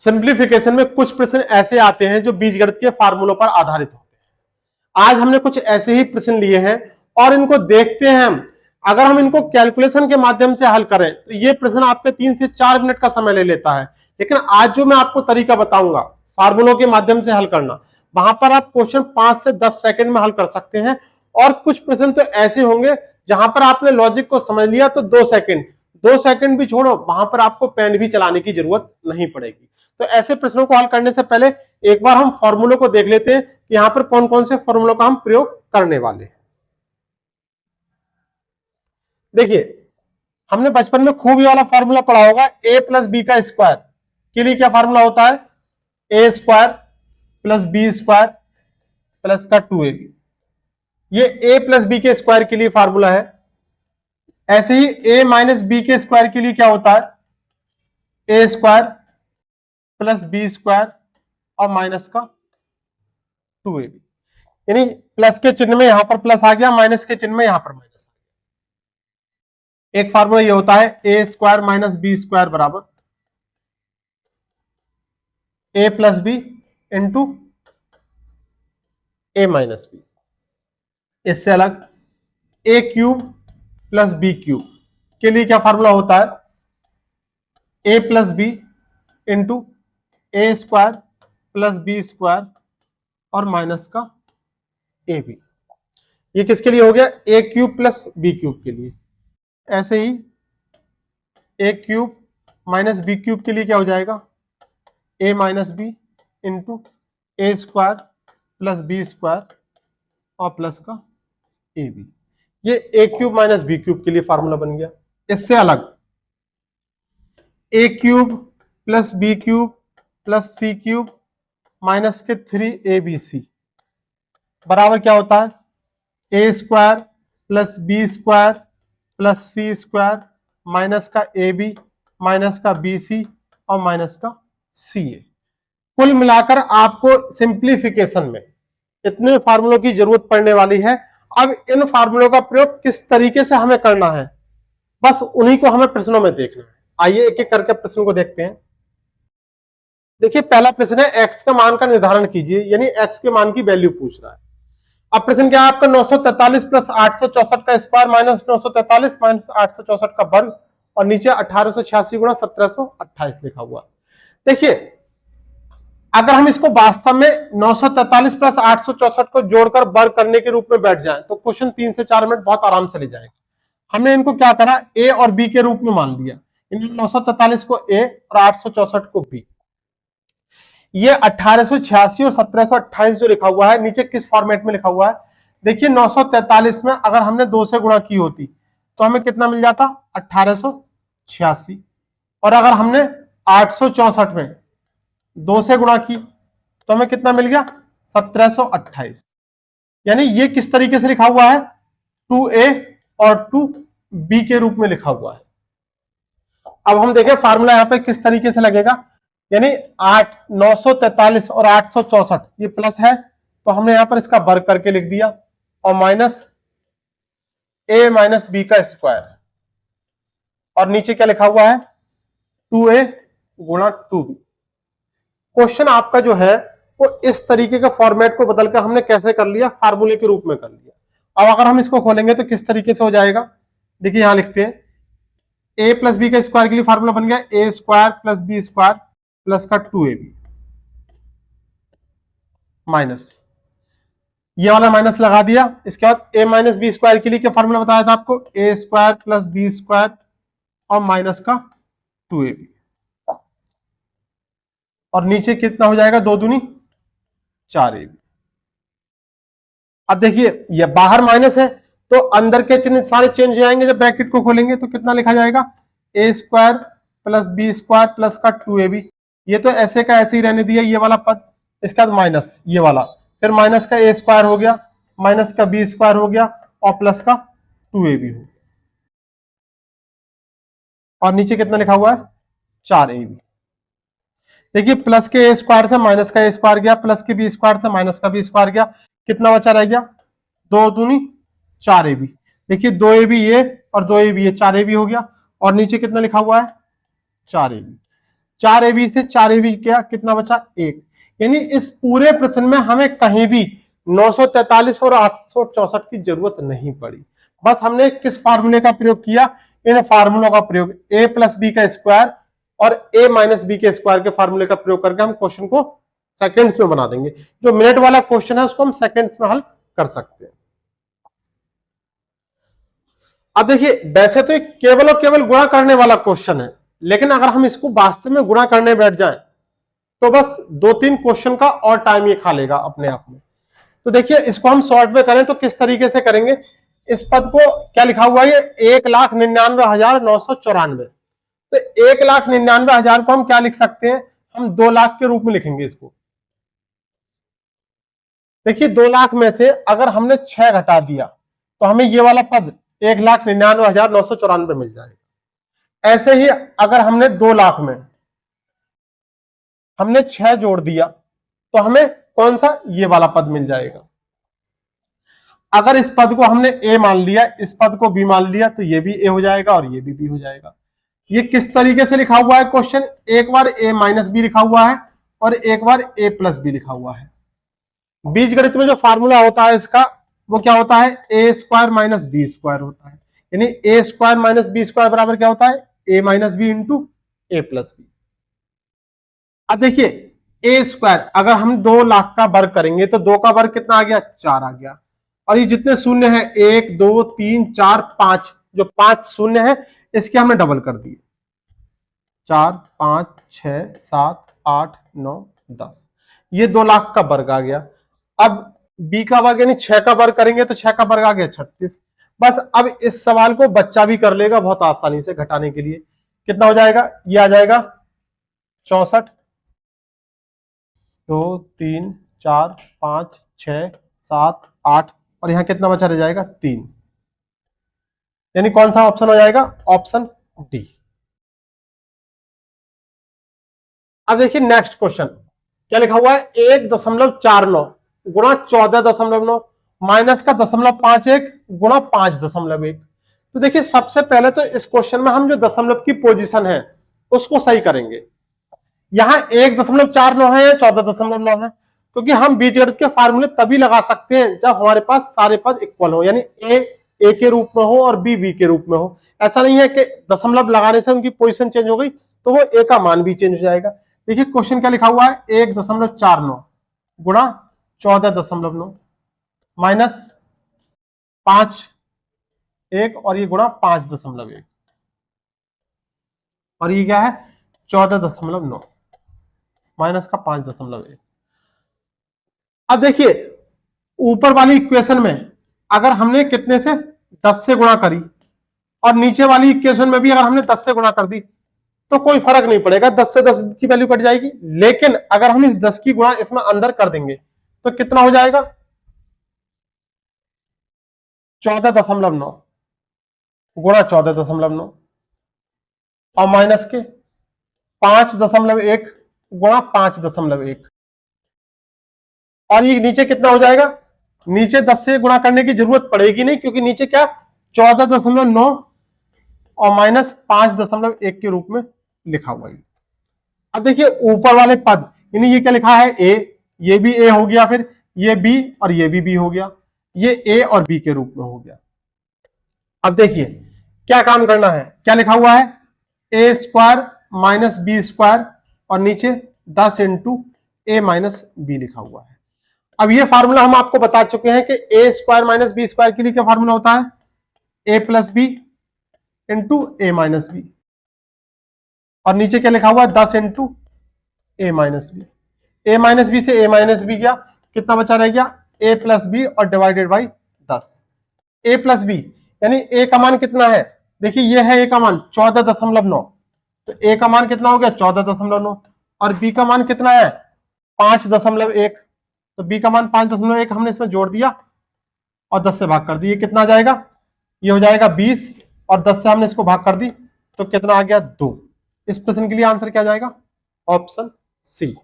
Simplification में कुछ प्रश्न ऐसे आते हैं जो बीजगणित के फार्मूलों पर आधारित होते हैं। आज हमने कुछ ऐसे ही प्रश्न लिए हैं और इनको देखते हैं हम। अगर हम इनको कैलकुलेशन के माध्यम से हल करें तो ये प्रश्न आपके 3 से 4 मिनट का समय ले लेता है, लेकिन आज जो मैं आपको तरीका बताऊंगा फार्मूलों के माध्यम से हल करना, वहां पर आप क्वेश्चन 5 से 10 सेकंड में हल कर सकते हैं। और कुछ प्रश्न तो ऐसे होंगे जहां पर आपने लॉजिक को समझ लिया तो 2 सेकंड भी छोड़ो, वहां पर आपको पेन भी चलाने की जरूरत नहीं पड़ेगी। तो ऐसे प्रश्नों को हल करने से पहले एक बार हम फॉर्मूलों को देख लेते हैं कि यहां पर कौन कौन से फॉर्मूलों का हम प्रयोग करने वाले हैं। देखिए, हमने बचपन में खूब ये वाला फॉर्मूला पढ़ा होगा, a प्लस बी का स्क्वायर के लिए क्या फॉर्मूला होता है, A square plus B square plus का 2ab। ये a प्लस बी के स्क्वायर के लिए फॉर्मूला है। ऐसे ही a माइनस बी के स्क्वायर के लिए क्या होता है, A square plus B square और माइनस का 2ab। यानी प्लस के चिन्ह में यहां पर प्लस आ गया, माइनस के चिन्ह में यहां पर माइनस। एक फार्मूला ये होता है A square minus B square बराबर ए plus B into A minus B. इससे अलग A cube plus B cube के लिए क्या फार्मूला होता है, A plus B into A square plus B square और माइनस का ए बी। ये किसके लिए हो गया, ए क्यूब प्लस बी क्यूब के लिए। ऐसे ही ए क्यूब माइनस बी क्यूब के लिए क्या हो जाएगा, ए minus B into A square plus B square और प्लस का ए बी। ये A cube minus B cube के लिए फॉर्मूला बन गया। इससे अलग A cube plus B cube plus C cube minus के 3abc बराबर क्या होता है, A square plus B square plus C square minus का ए बी माइनस का बी सी और माइनस का सी ए। कुल मिलाकर आपको सिंप्लीफिकेशन में इतने फार्मूलों की जरूरत पड़ने वाली है। अब इन फार्मूलों का प्रयोग किस तरीके से हमें करना है, बस उन्हीं को हमें प्रश्नों में देखना है। आइए एक एक करके प्रश्न को देखते हैं। देखिए, पहला प्रश्न है एक्स का मान का निर्धारण कीजिए, यानी एक्स के मान की वैल्यू पूछ रहा है। अब प्रश्न क्या है आपका, 943 प्लस 864 का स्क्वायर माइनस 943 माइनस 864 का वर्ग और नीचे 1886 गुणा 1728 लिखा हुआ। देखिए, अगर हम इसको वास्तव में 943 प्लस 864 को जोड़कर वर्ग करने के रूप में बैठ जाएं तो क्वेश्चन 3 से 4 मिनट बहुत आराम से ले जाएगा। हमने इनको क्या करा, ए और बी के रूप में मान लिया। इन 943 को ए और 864 को बी। ये 1886 और 1728 जो लिखा हुआ है नीचे किस फॉर्मेट में लिखा हुआ है, देखिए 943 में अगर हमने 2 से गुणा की होती तो हमें कितना मिल जाता, 1886। और अगर हमने 864 में 2 से गुणा की तो हमें कितना मिल गया, 1728। यानी ये किस तरीके से लिखा हुआ है, 2a और 2b के रूप में लिखा हुआ है। अब हम देखें फार्मूला यहां पे किस तरीके से लगेगा, यानी 943 और 864 ये प्लस है तो हमने यहां पर इसका वर्ग करके लिख दिया और माइनस a माइनस बी का स्क्वायर और नीचे क्या लिखा हुआ है, 2a गुणा 2b। क्वेश्चन आपका जो है वो इस तरीके का फॉर्मेट को बदलकर हमने कैसे कर लिया, फार्मूले के रूप में कर लिया। अब अगर हम इसको खोलेंगे तो किस तरीके से हो जाएगा, देखिए यहां लिखते हैं a प्लस बी का स्क्वायर के लिए फार्मूला बन गया A square plus B square plus का 2ab माइनस ये वाला माइनस लगा दिया। इसके बाद a माइनस बी स्क्वायर के लिए क्या फार्मूला बताया था आपको, ए स्क्वायर प्लस बी स्क्वायर और माइनस का 2ab और नीचे कितना हो जाएगा, 2 दूनी 4ab। अब देखिए ये बाहर माइनस है तो अंदर के चिन्ह सारे चेंज हो जाएंगे। जब ब्रैकेट को खोलेंगे तो कितना लिखा जाएगा, A square plus B square plus का 2ab। ये तो ऐसे का ऐसे ही रहने दिया ये वाला पद, इसके बाद माइनस ये वाला, फिर माइनस का ए स्क्वायर हो गया माइनस का बी स्क्वायर हो गया और प्लस का 2ab हो गया और नीचे कितना लिखा हुआ है, 4ab। देखिए प्लस के ए स्क्वायर से माइनस का ए स्क्वायर गया, प्लस के बी स्क्वायर से माइनस का बी स्क्वायर गया, कितना बचा रह गया, 2 दूनी 4ab। देखिए 2ab ये और 2ab ये 4ab हो गया और नीचे कितना लिखा हुआ है, 4ab। 4ab से 4ab क्या कितना बचा 1। यानी इस पूरे प्रश्न में हमें कहीं भी 943 और 864 की जरूरत नहीं पड़ी। बस हमने किस फार्मूले का प्रयोग किया, इन फार्मूलों का प्रयोग, a प्लस बी का स्क्वायर और a माइनस बी के स्क्वायर के फार्मूले का प्रयोग करके हम क्वेश्चन को सेकंड्स में बना देंगे। जो मिनट वाला क्वेश्चन है उसको हम सेकंड्स में हल कर सकते हैं। अब देखिए वैसे तो केवल और केवल गुणा करने वाला क्वेश्चन है, लेकिन अगर हम इसको वास्तव में गुणा करने बैठ जाएं तो बस 2-3 क्वेश्चन का और टाइम ये खा लेगा अपने आप में। तो देखिए इसको हम शॉर्ट में करें तो किस तरीके से करेंगे। इस पद को क्या लिखा हुआ है, 1,99,994। तो 1,99,000 को हम क्या लिख सकते हैं, हम 2 लाख के रूप में लिखेंगे इसको। देखिए 2 लाख में से अगर हमने 6 घटा दिया तो हमें ये वाला पद 1,99,994 मिल जाएगा। ऐसे ही अगर हमने 2 लाख में हमने 6 जोड़ दिया तो हमें कौन सा, ये वाला पद मिल जाएगा। अगर इस पद को हमने a मान लिया, इस पद को b मान लिया, तो ये भी a हो जाएगा और ये भी b हो जाएगा। ये किस तरीके से लिखा हुआ है क्वेश्चन, एक बार a माइनस बी लिखा हुआ है और एक बार a प्लस बी लिखा हुआ है। बीजगणित में जो फार्मूला होता है इसका वो क्या होता है, a square minus B square होता है। यानी a square minus B square बराबर क्या होता है, a minus B into a plus B. अब देखिए a स्क्वायर अगर हम 2 लाख का वर्ग करेंगे तो 2 का वर्ग कितना आ गया, 4 आ गया। और ये जितने शून्य है 1 2 3 4 5, जो 5 शून्य है इसके हमने डबल कर दिए, 4 5 6 7 8 9 10, ये 2 लाख का वर्ग आ गया। अब b का वर्ग यानी 6 का वर्ग करेंगे तो 6 का वर्ग आ गया 36। बस अब इस सवाल को बच्चा भी कर लेगा बहुत आसानी से घटाने के लिए। कितना हो जाएगा, ये आ जाएगा 64, 2 3 4 5 6 7 8 और यहां कितना बचा रह जाएगा 3। यानी कौन सा ऑप्शन हो जाएगा, ऑप्शन डी। अब देखिए नेक्स्ट क्वेश्चन क्या लिखा हुआ है, 1.49 गुणा 14.9 माइनस का 0.51 गुणा 5.1। तो देखिए सबसे पहले तो इस क्वेश्चन में हम जो दशमलव की पोजीशन है उसको सही करेंगे। यहां 1.49 है या 14.9 है, क्योंकि हम बीजगणित के फार्मूले तभी लगा सकते हैं जब हमारे पास सारे पद इक्वल हो, यानी ए के रूप में हो और बी के रूप में हो। ऐसा नहीं है कि दशमलव लगाने से उनकी पोजीशन चेंज हो गई तो वो ए का मान भी चेंज हो जाएगा। देखिए क्वेश्चन क्या लिखा हुआ है, 1.49 गुणा 14.9 माइनस 5.1 और ये गुणा 5.1 और ये क्या है 14.9 माइनस का 5.1। अब देखिए ऊपर वाली इक्वेशन में अगर हमने कितने से 10 से गुणा करी और नीचे वाली इक्वेशन में भी अगर हमने 10 से गुणा कर दी तो कोई फर्क नहीं पड़ेगा, 10 से 10 की वैल्यू कट जाएगी। लेकिन अगर हम इस 10 की गुणा इसमें अंदर कर देंगे तो कितना हो जाएगा 14.9 गुणा 14.9 और माइनस के 5.1 गुणा 5.1 और ये नीचे कितना हो जाएगा, नीचे 10 से गुणा करने की जरूरत पड़ेगी नहीं क्योंकि नीचे क्या 14.9 और माइनस 5.1 के रूप में लिखा हुआ है। अब देखिए ऊपर वाले पद यानी ये क्या लिखा है ए, ये भी ए हो गया, फिर ये बी और ये भी बी हो गया, ये ए और बी के रूप में हो गया। अब देखिए क्या काम करना है, क्या लिखा हुआ है A square minus B square और नीचे 10 इंटू ए माइनस बी लिखा हुआ है। अब ये फार्मूला हम आपको बता चुके हैं कि A square minus B square के लिए क्या फार्मूला होता है, A plus B into A minus B और नीचे क्या लिखा हुआ है 10 into A minus B. A minus B से ए माइनस बी गया, कितना बचा रह गया ए प्लस बी और divided by 10। A plus B यानी ए का मान कितना है, देखिए ये है ए का मान 14.9, तो ए का मान कितना हो गया 14.9 और बी का मान कितना है 5.1, तो बी का मान 5.1 हमने इसमें जोड़ दिया और 10 से भाग कर दिया, कितना आ जाएगा, ये हो जाएगा 20 और 10 से हमने इसको भाग कर दी तो कितना आ गया 2। इस प्रश्न के लिए आंसर क्या जाएगा, ऑप्शन सी।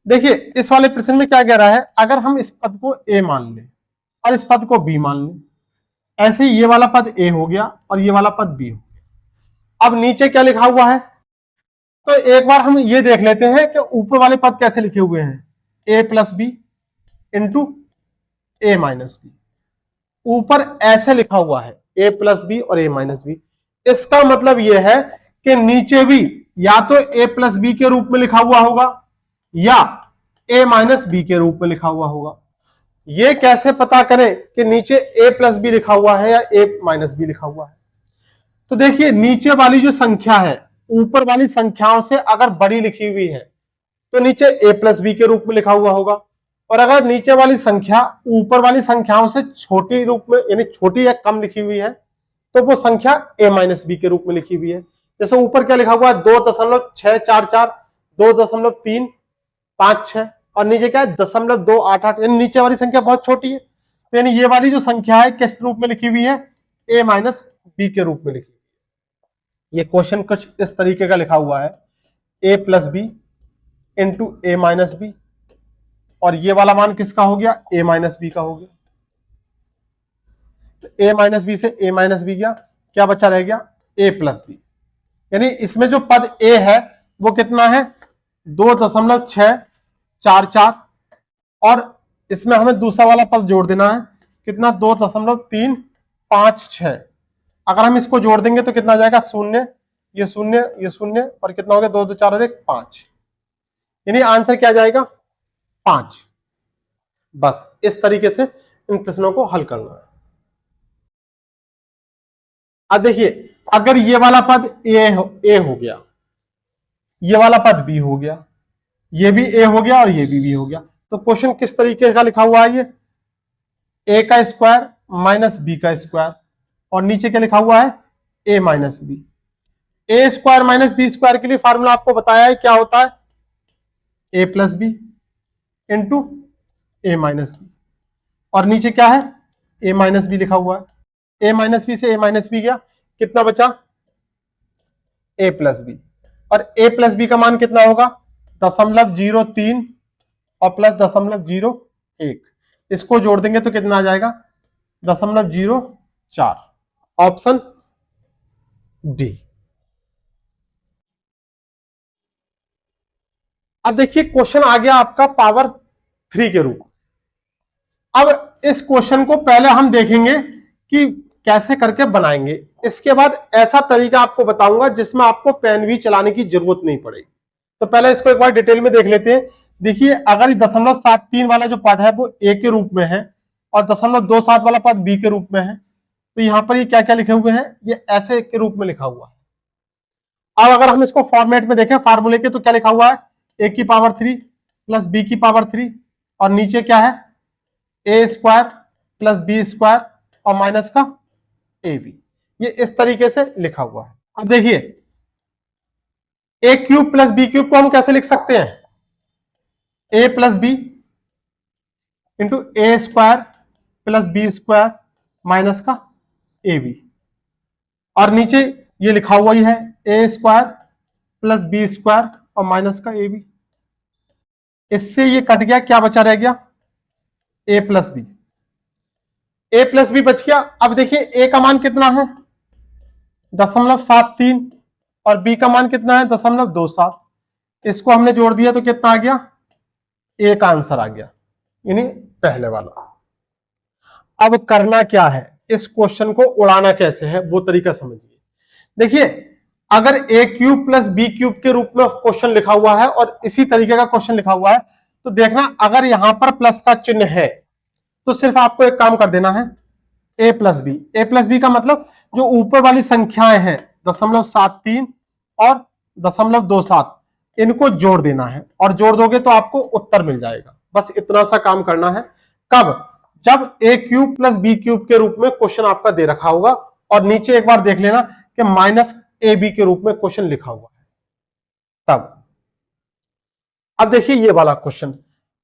देखिए इस वाले प्रश्न में क्या कह रहा है, अगर हम इस पद को ए मान लें और इस पद को बी मान लें, ऐसे ही ये वाला पद ए हो गया और ये वाला पद बी हो गया, अब नीचे क्या लिखा हुआ है, तो एक बार हम ये देख लेते हैं कि ऊपर वाले पद कैसे लिखे हुए हैं, A plus B into A minus B. ऊपर ऐसे लिखा हुआ है ए प्लस बी और ए माइनस बी। इसका मतलब यह है कि नीचे भी या तो ए प्लस बी के रूप में लिखा हुआ होगा या ए माइनस बी के रूप में लिखा हुआ होगा। यह कैसे पता करें कि नीचे ए प्लस बी लिखा हुआ है या ए माइनस बी लिखा हुआ है? तो देखिए, नीचे वाली जो संख्या है ऊपर वाली संख्याओं से अगर बड़ी लिखी हुई है तो नीचे ए प्लस बी के रूप में लिखा हुआ होगा, और अगर नीचे वाली संख्या ऊपर वाली संख्याओं से छोटी रूप में यानी छोटी या कम लिखी हुई है तो वो संख्या ए माइनस बी के रूप में लिखी हुई है। जैसे ऊपर क्या लिखा हुआ है, 2.644, 2.356, और नीचे क्या है 0.288, यानी नीचे वाली संख्या बहुत छोटी है। तो यानी ये वाली जो संख्या है किस रूप में लिखी हुई है, ए माइनस बी के रूप में लिखी हुई है। ये क्वेश्चन कुछ इस तरीके का लिखा हुआ है, A plus B into A minus B, और ये वाला मान किसका हो गया, ए माइनस बी का हो गया। तो ए माइनस बी से ए माइनस बी गया, क्या बचा रह गया, ए प्लस बी। यानी इसमें जो पद ए है वो कितना है, 2.644, और इसमें हमें दूसरा वाला पद जोड़ देना है, कितना, 2.356। अगर हम इसको जोड़ देंगे तो कितना आ जाएगा, शून्य, ये शून्य, ये शून्य, और कितना हो गया, 2 2 4 और 1 5, यानी आंसर क्या जाएगा, 5। बस इस तरीके से इन प्रश्नों को हल करना है। अब देखिए, अगर ये वाला पद ए हो गया, ये वाला पद बी हो गया, ये भी ए हो गया और ये भी बी हो गया, तो क्वेश्चन किस तरीके का लिखा हुआ है, ये ए का स्क्वायर माइनस बी का स्क्वायर, और नीचे क्या लिखा हुआ है, ए माइनस बी। ए स्क्वायर माइनस बी स्क्वायर के लिए फॉर्मूला आपको बताया है, क्या होता है, A plus B into A minus B, और नीचे क्या है, ए माइनस बी लिखा हुआ है। ए माइनस बी से ए माइनस बी गया, कितना बचा, ए प्लस बी, और ए प्लस बी का मान कितना होगा, 0.03 और प्लस 0.01, इसको जोड़ देंगे तो कितना आ जाएगा, 0.04। Option D. अब देखिए, क्वेश्चन आ गया आपका पावर 3 के रूप। अब इस क्वेश्चन को पहले हम देखेंगे कि कैसे करके बनाएंगे, इसके बाद ऐसा तरीका आपको बताऊंगा जिसमें आपको पेन भी चलाने की जरूरत नहीं पड़ेगी। तो पहले इसको एक बार डिटेल में देख लेते हैं। देखिए, अगर 0.73 वाला जो पद है वो ए के रूप में है और 0.27 वाला पद बी के रूप में है, तो यहां पर ये क्या क्या लिखे हुए हैं, ये ऐसे के रूप में लिखा हुआ है। अब अगर हम इसको फॉर्मेट में देखें फार्मूले के, तो क्या लिखा हुआ है, ए की पावर 3 प्लस बी की पावर 3, और नीचे क्या है, A square plus B square और माइनस का ए बी। ये इस तरीके से लिखा हुआ है। अब देखिए, A cube plus B cube को हम कैसे लिख सकते हैं, A plus B into A square plus B square minus का ए बी, और नीचे ये लिखा हुआ ही है, A square plus B square और माइनस का ए बी। इससे ये कट गया, क्या बचा रह गया, A plus B. A plus B बच गया। अब देखिए, ए का मान कितना है, 0.73, और बी का मान कितना है, 0.27। इसको हमने जोड़ दिया तो कितना आ गया, ए का आंसर आ गया, यानी पहले वाला। अब करना क्या है, इस क्वेश्चन को उड़ाना कैसे है वो तरीका समझिए। देखिए, अगर ए क्यूब प्लस बी क्यूब के रूप में क्वेश्चन लिखा हुआ है और इसी तरीके का क्वेश्चन लिखा हुआ है, तो देखना अगर यहां पर प्लस का चिन्ह है तो सिर्फ आपको एक काम कर देना है, A plus B. A plus B का मतलब जो ऊपर वाली संख्याएं हैं 0.73 और 0.27, इनको जोड़ देना है, और जोड़ दोगे तो आपको उत्तर मिल जाएगा। बस इतना सा काम करना है। कब, जब ए क्यूब प्लस बी क्यूब के रूप में क्वेश्चन आपका दे रखा होगा, और नीचे एक बार देख लेना कि माइनस ए बी के रूप में क्वेश्चन लिखा हुआ है, तब। अब देखिए, ये वाला क्वेश्चन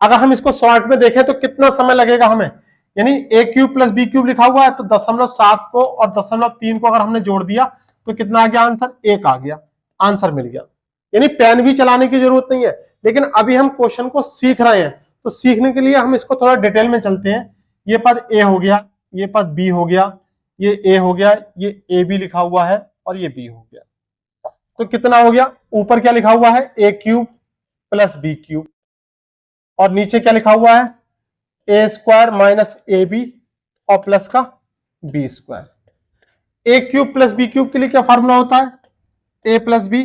अगर हम इसको शॉर्ट में देखें तो कितना समय लगेगा हमें, यानी ए क्यूब प्लस बी क्यूब लिखा हुआ है, तो 0.7 को और 0.3 को अगर हमने जोड़ दिया तो कितना आ गया आंसर, 1 आ गया, आंसर मिल गया। यानी पेन भी चलाने की जरूरत नहीं है। लेकिन अभी हम क्वेश्चन को सीख रहे हैं, तो सीखने के लिए हम इसको थोड़ा डिटेल में चलते हैं। ये पद ए हो गया, ये पद बी हो गया, ये ए हो गया, ये ए बी लिखा हुआ है और ये बी हो गया। तो कितना हो गया, ऊपर क्या लिखा हुआ है ए क्यूब प्लस बी क्यूब, और नीचे क्या लिखा हुआ है A square minus A B और प्लस का बी स्क्वायर। ए क्यूब प्लस बी क्यूब के लिए क्या फार्मूला होता है A plus B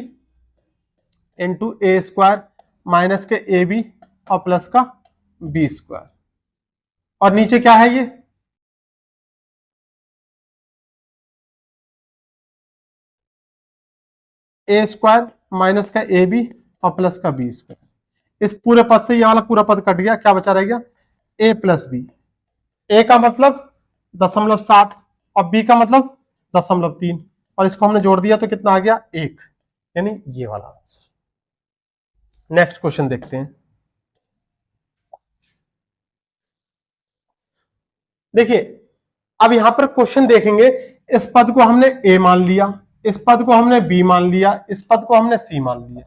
into A square minus के ए बी और प्लस का बी स्क्वायर, और नीचे क्या है ये ए स्क्वायर माइनस का ए बी और प्लस का बी स्क्वायर। इस पूरे पद से ये वाला पूरा पद कट गया, क्या बचा रह गया ए प्लस बी। ए का मतलब 0.7 और बी का मतलब 0.3, और इसको हमने जोड़ दिया तो कितना आ गया 1, यानी ये वाला आंसर। नेक्स्ट क्वेश्चन देखते हैं। देखिए अब यहां पर क्वेश्चन देखेंगे, इस पद को हमने ए मान लिया, इस पद को हमने बी मान लिया, इस पद को हमने सी मान लिया,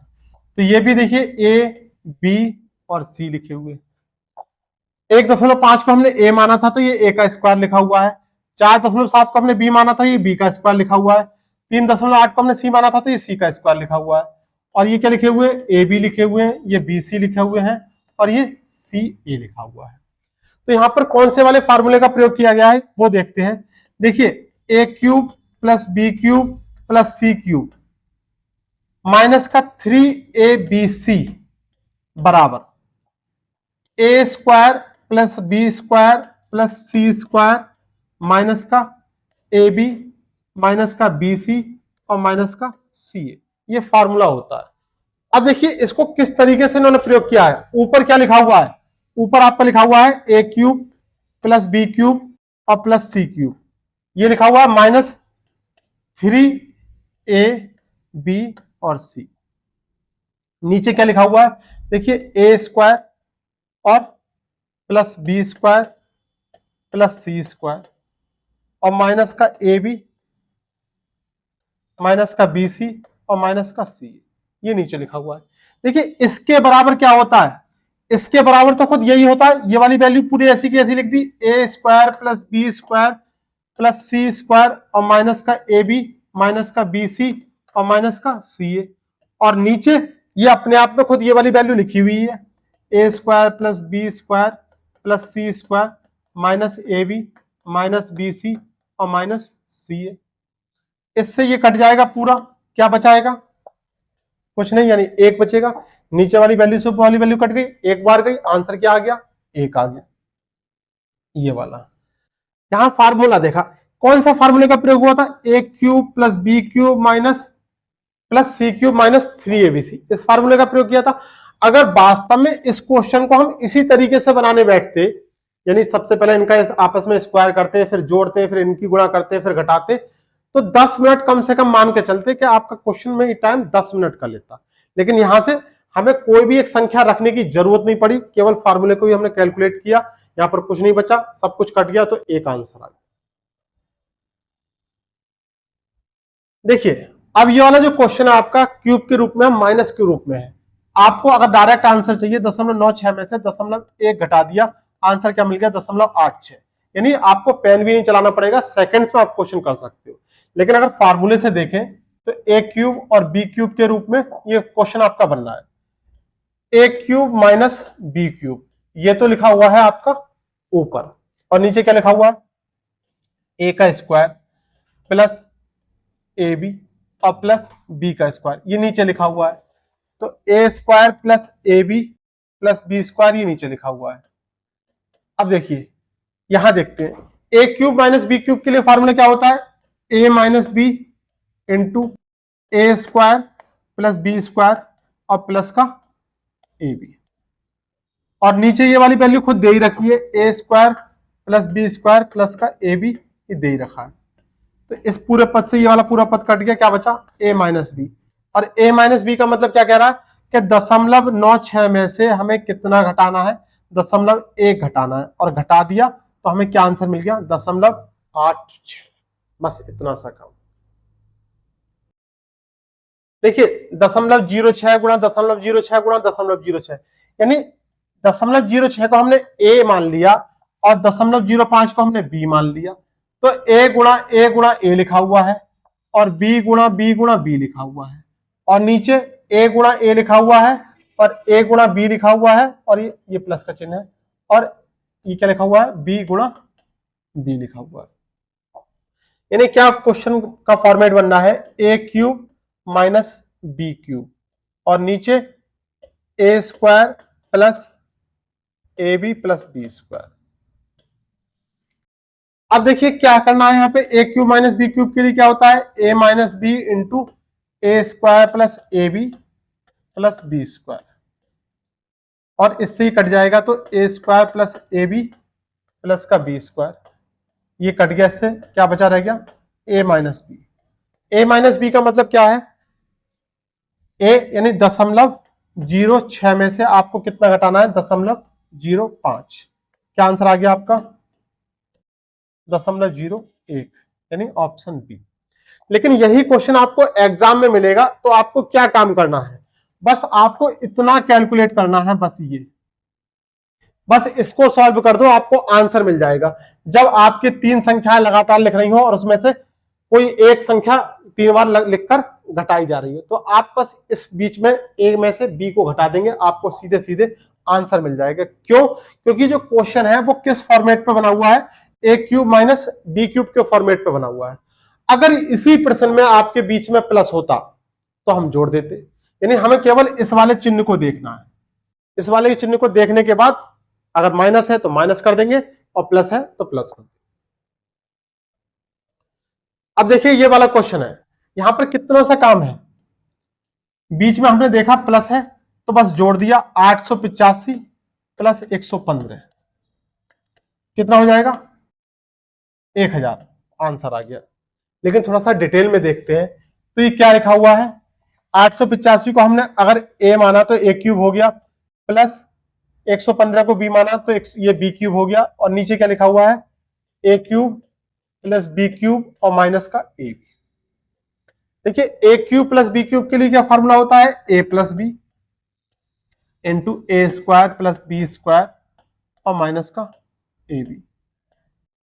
तो ये भी देखिए ए बी और सी लिखे हुए। 1.5 को हमने ए माना था तो ये ए का स्क्वायर लिखा हुआ है, 4.7 को हमने बी माना था ये बी का स्क्वायर लिखा हुआ है, 3.8 को हमने सी माना था तो ये सी का स्क्वायर लिखा हुआ है, और ये क्या लिखे हुए ए बी लिखे हुए हैं, ये बी सी लिखे हुए हैं, और ये सी ए लिखा हुआ है। तो यहां पर कौन से वाले फार्मूले का प्रयोग किया गया है वो देखते हैं। देखिए A cube plus B cube plus C cube minus का 3abc बराबर A square plus B square plus C square minus का ए बी माइनस का बी सी और माइनस का सी ए, ये फार्मूला होता है। अब देखिए इसको किस तरीके से इन्होंने प्रयोग किया है। ऊपर क्या लिखा हुआ है, ऊपर आपका लिखा हुआ है ए क्यूब प्लस बी क्यूब और प्लस सी क्यूब, ये लिखा हुआ है माइनस 3ab और सी। नीचे क्या लिखा हुआ है, देखिए ए स्क्वायर और plus B square plus C square और माइनस का ए बी माइनस का बी सी और माइनस का सी, ये नीचे लिखा हुआ है। देखिए इसके बराबर क्या होता है, इसके बराबर तो खुद यही होता है, ये वाली वैल्यू पूरी ऐसी की ऐसी लिख दी, A square plus B square plus C square और माइनस का ए बी माइनस का बी सी और माइनस का सी ए, और नीचे ये अपने आप में खुद ये वाली वैल्यू लिखी हुई है, A square plus B square plus C square minus A B minus B C और माइनस सी ए। इससे ये कट जाएगा पूरा, क्या बचाएगा कुछ नहीं, यानी 1 बचेगा। नीचे वाली वैल्यू से ऊपर वाली वैल्यू कट गई, एक बार गई, आंसर क्या आ गया 1 आ गया, ये वाला। यहां फार्मूला देखा, कौन सा फार्मूले का प्रयोग हुआ था, A cube plus B cube minus plus C cube minus 3abc, इस फार्मूले का प्रयोग किया था। अगर वास्तव में इस क्वेश्चन को हम इसी तरीके से बनाने बैठते, यानी सबसे पहले इनका आपस में स्क्वायर करते, फिर जोड़ते, फिर इनकी गुणा करते, फिर घटाते, तो 10 मिनट कम से कम मान के चलते कि आपका क्वेश्चन में टाइम 10 मिनट का लेता। लेकिन यहां से हमें कोई भी एक संख्या रखने की जरूरत नहीं पड़ी, केवल फार्मूले को ही हमने कैलकुलेट किया, यहां पर कुछ नहीं बचा, सब कुछ कट गया, तो एक आंसर आ गया। देखिए अब ये वाला जो क्वेश्चन है आपका क्यूब के रूप में, माइनस के रूप में है। आपको अगर डायरेक्ट आंसर चाहिए 0.96 में से 0.1 घटा दिया, आंसर क्या मिल गया 0.86, यानी आपको पेन भी नहीं चलाना पड़ेगा, सेकंड्स में आप क्वेश्चन कर सकते हो। लेकिन अगर फार्मूले से देखें तो ए क्यूब और बी क्यूब के रूप में ये क्वेश्चन आपका बनना है, ए क्यूब माइनस बी क्यूब, ये तो लिखा हुआ है आपका ऊपर, और नीचे क्या लिखा हुआ है ए का स्क्वायर प्लस ए बी और प्लस बी का स्क्वायर, ये नीचे लिखा हुआ है। तो A square plus A B plus B square, ये नीचे लिखा हुआ है। अब देखिए यहां देखते हैं, ए क्यूब माइनस बी क्यूब के लिए फॉर्मूला क्या होता है, ए minus B into A square plus B square और प्लस का ए बी, और नीचे ये वाली वैल्यू खुद दे ही रखी है, A square plus B square plus का ए बी, ये दे ही रखा है। तो इस पूरे पद से ये वाला पूरा पद कट गया, क्या बचा a माइनस बी, और a माइनस बी का मतलब क्या कह रहा है कि 0.96 में से हमें कितना घटाना है, 0.1 घटाना है, और घटा दिया तो हमें क्या आंसर मिल गया 0.86, बस इतना सा काम। देखिए 0.06 गुणा 0.06 गुणा 0.06, यानी 0.06 को हमने a मान लिया और 0.05 को हमने b मान लिया, तो a गुणा a लिखा हुआ है और b गुणा b लिखा हुआ है, और नीचे a गुणा a लिखा हुआ है और a गुणा b लिखा हुआ है और ये प्लस का चिन्ह है और ये क्या लिखा हुआ है, b गुणा b लिखा हुआ है। यानी क्या क्वेश्चन का फॉर्मेट बनना है, a cube minus B cube और नीचे a square plus A B plus B square. अब देखिए क्या करना है, यहाँ पे a cube minus B cube के लिए क्या होता है, a minus B into A square plus A B plus B square और इससे ही कट जाएगा तो A square plus A B plus का बी स्क्वायर, ये कट गया, इससे क्या बचा रह गया, a minus B. A minus B का मतलब क्या है, a यानी 0.06 में से आपको कितना घटाना है, 0.05। क्या आंसर आ गया आपका, 0.01 यानी ऑप्शन बी। लेकिन यही क्वेश्चन आपको एग्जाम में मिलेगा तो आपको क्या काम करना है, बस आपको इतना कैलकुलेट करना है, बस इसको सॉल्व कर दो, आपको आंसर मिल जाएगा। जब आपके 3 संख्याएं लगातार लिख रही हो और उसमें से कोई एक संख्या 3 बार लिखकर घटाई जा रही है तो आप बस इस बीच में ए में से बी को घटा देंगे, आपको सीधे सीधे आंसर मिल जाएगा। क्यों, क्योंकि जो क्वेश्चन है वो किस फॉर्मेट पे बना हुआ है, ए क्यूब माइनस बी क्यूब के फॉर्मेट पे बना हुआ है। अगर इसी प्रश्न में आपके बीच में प्लस होता तो हम जोड़ देते, यानी हमें केवल इस वाले चिन्ह को देखना है। इस वाले चिन्ह को देखने के बाद अगर माइनस है तो माइनस कर देंगे और प्लस है तो प्लस कर देंगे। अब देखिए ये वाला क्वेश्चन है, यहां पर कितना सा काम है, बीच में हमने देखा प्लस है तो बस जोड़ दिया, 885 प्लस 115 कितना हो जाएगा, 1000, आंसर आ गया। लेकिन थोड़ा सा डिटेल में देखते हैं तो ये क्या लिखा हुआ है, 885 को हमने अगर a माना तो a क्यूब हो गया, प्लस 115 को b माना तो ये b क्यूब हो गया और नीचे क्या लिखा हुआ है, a cube plus b cube और माइनस का a b। देखिए a cube plus b cube के लिए क्या फॉर्मूला होता है, a plus B into A square plus B square और माइनस का ए बी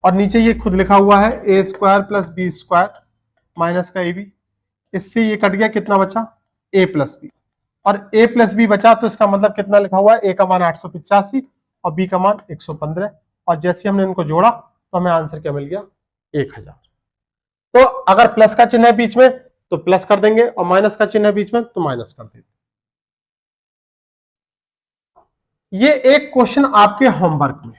और नीचे ये खुद लिखा हुआ है A square plus B square minus का ए बी। इससे ये कट गया, कितना बचा, a प्लस बी और a प्लस बी बचा तो इसका मतलब कितना लिखा हुआ है, a का मान 885 और b का मान 115 और जैसे हमने इनको जोड़ा तो हमें आंसर क्या मिल गया, 1000। तो अगर प्लस का चिन्ह है बीच में तो प्लस कर देंगे और माइनस का चिन्ह है बीच में तो माइनस कर देंगे। ये एक क्वेश्चन आपके होमवर्क में,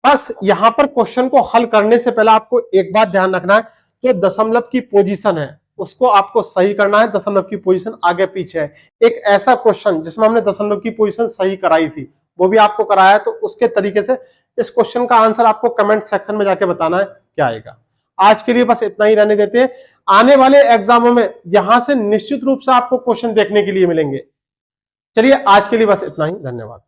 बस यहां पर क्वेश्चन को हल करने से पहले आपको एक बात ध्यान रखना है, जो दशमलव की पोजीशन है उसको आपको सही करना है। दशमलव की पोजीशन आगे पीछे है, एक ऐसा क्वेश्चन जिसमें हमने दशमलव की पोजीशन सही कराई थी वो भी आपको कराया, तो उसके तरीके से इस क्वेश्चन का आंसर आपको कमेंट सेक्शन में जाके बताना है क्या आएगा। आज के लिए बस इतना ही रहने देते हैं, आने वाले एग्जामों में यहां से निश्चित रूप से आपको क्वेश्चन देखने के लिए मिलेंगे। चलिए आज के लिए बस इतना ही, धन्यवाद।